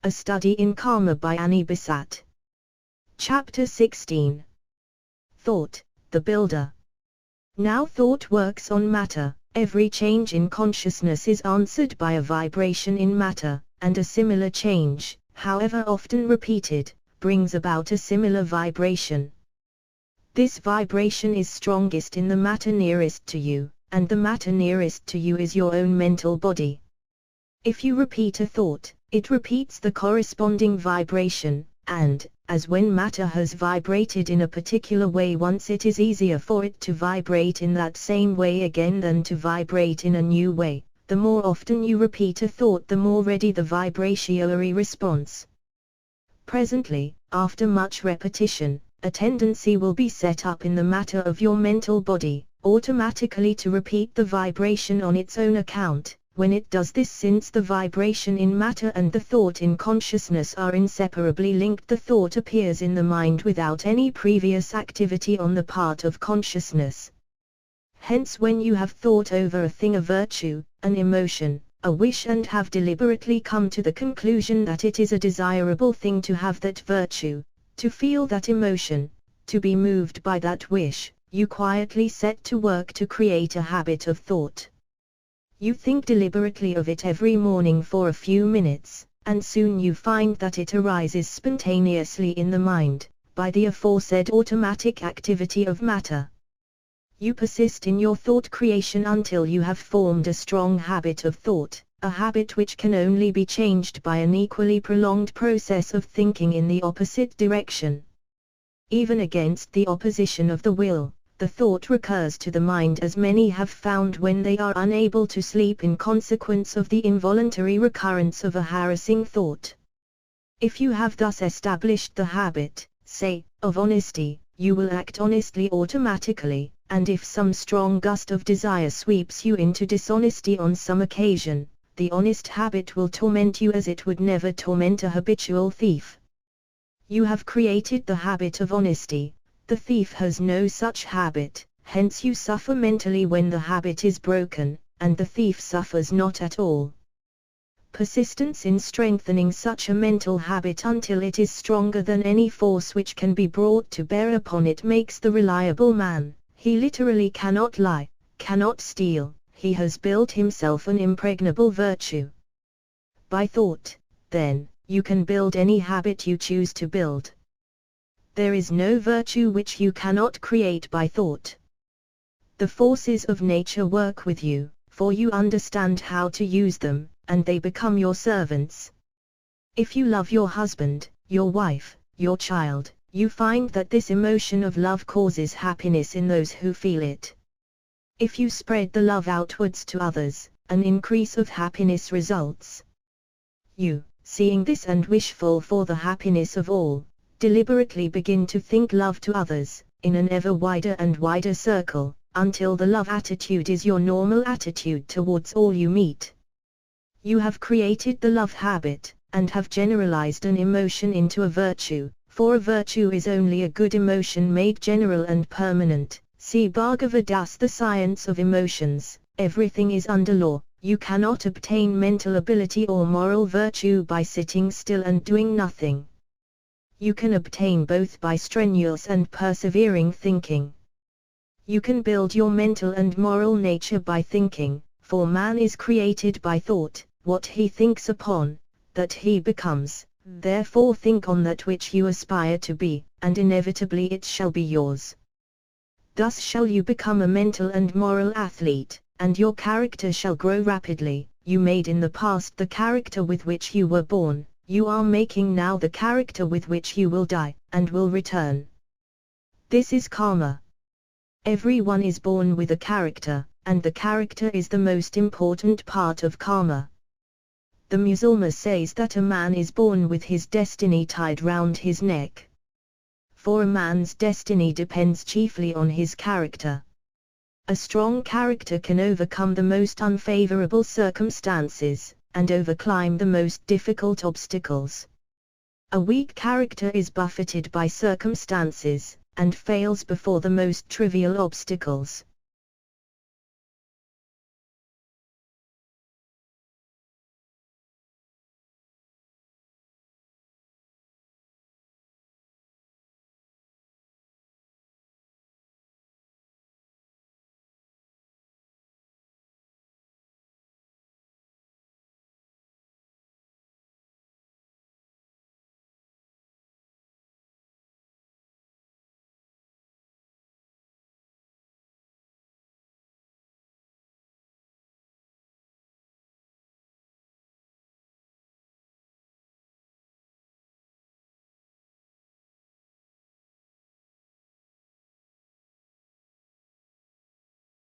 A Study in Karma by Besant. Chapter 16. Thought, the Builder. Now thought works on matter. Every change in consciousness is answered by a vibration in matter, and a similar change, however often repeated, brings about a similar vibration. This vibration is strongest in the matter nearest to you, and the matter nearest to you is your own mental body. If you repeat a thought, it repeats the corresponding vibration, and, as when matter has vibrated in a particular way once, it is easier for it to vibrate in that same way again than to vibrate in a new way. The more often you repeat a thought, the more ready the vibratory response. Presently, after much repetition, a tendency will be set up in the matter of your mental body, automatically to repeat the vibration on its own account. When it does this, since the vibration in matter and the thought in consciousness are inseparably linked, the thought appears in the mind without any previous activity on the part of consciousness. Hence, when you have thought over a thing, a virtue, an emotion, a wish, and have deliberately come to the conclusion that it is a desirable thing to have that virtue, to feel that emotion, to be moved by that wish, you quietly set to work to create a habit of thought. You think deliberately of it every morning for a few minutes, and soon you find that it arises spontaneously in the mind, by the aforesaid automatic activity of matter. You persist in your thought creation until you have formed a strong habit of thought, a habit which can only be changed by an equally prolonged process of thinking in the opposite direction. Even against the opposition of the will, the thought recurs to the mind, as many have found when they are unable to sleep in consequence of the involuntary recurrence of a harassing thought. If you have thus established the habit, say, of honesty, you will act honestly automatically, and if some strong gust of desire sweeps you into dishonesty on some occasion, the honest habit will torment you as it would never torment a habitual thief. You have created the habit of honesty. The thief has no such habit, hence you suffer mentally when the habit is broken, and the thief suffers not at all. Persistence in strengthening such a mental habit until it is stronger than any force which can be brought to bear upon it makes the reliable man. He literally cannot lie, cannot steal, he has built himself an impregnable virtue. By thought, then, you can build any habit you choose to build. There is no virtue which you cannot create by thought. The forces of nature work with you, for you understand how to use them, and they become your servants. If you love your husband, your wife, your child, you find that this emotion of love causes happiness in those who feel it. If you spread the love outwards to others, an increase of happiness results. You, seeing this and wishful for the happiness of all, deliberately begin to think love to others, in an ever wider and wider circle, until the love attitude is your normal attitude towards all you meet. You have created the love habit, and have generalized an emotion into a virtue, for a virtue is only a good emotion made general and permanent. See Bhagavadas, the science of emotions. Everything is under law. You cannot obtain mental ability or moral virtue by sitting still and doing nothing. You can obtain both by strenuous and persevering thinking. You can build your mental and moral nature by thinking, for man is created by thought. What he thinks upon, that he becomes. Therefore think on that which you aspire to be, and inevitably it shall be yours. Thus shall you become a mental and moral athlete, and your character shall grow rapidly. You made in the past the character with which you were born. You are making now the character with which you will die, and will return. This is karma. Everyone is born with a character, and the character is the most important part of karma. The Musalman says that a man is born with his destiny tied round his neck. For a man's destiny depends chiefly on his character. A strong character can overcome the most unfavorable circumstances, and overclimb the most difficult obstacles. A weak character is buffeted by circumstances, and fails before the most trivial obstacles.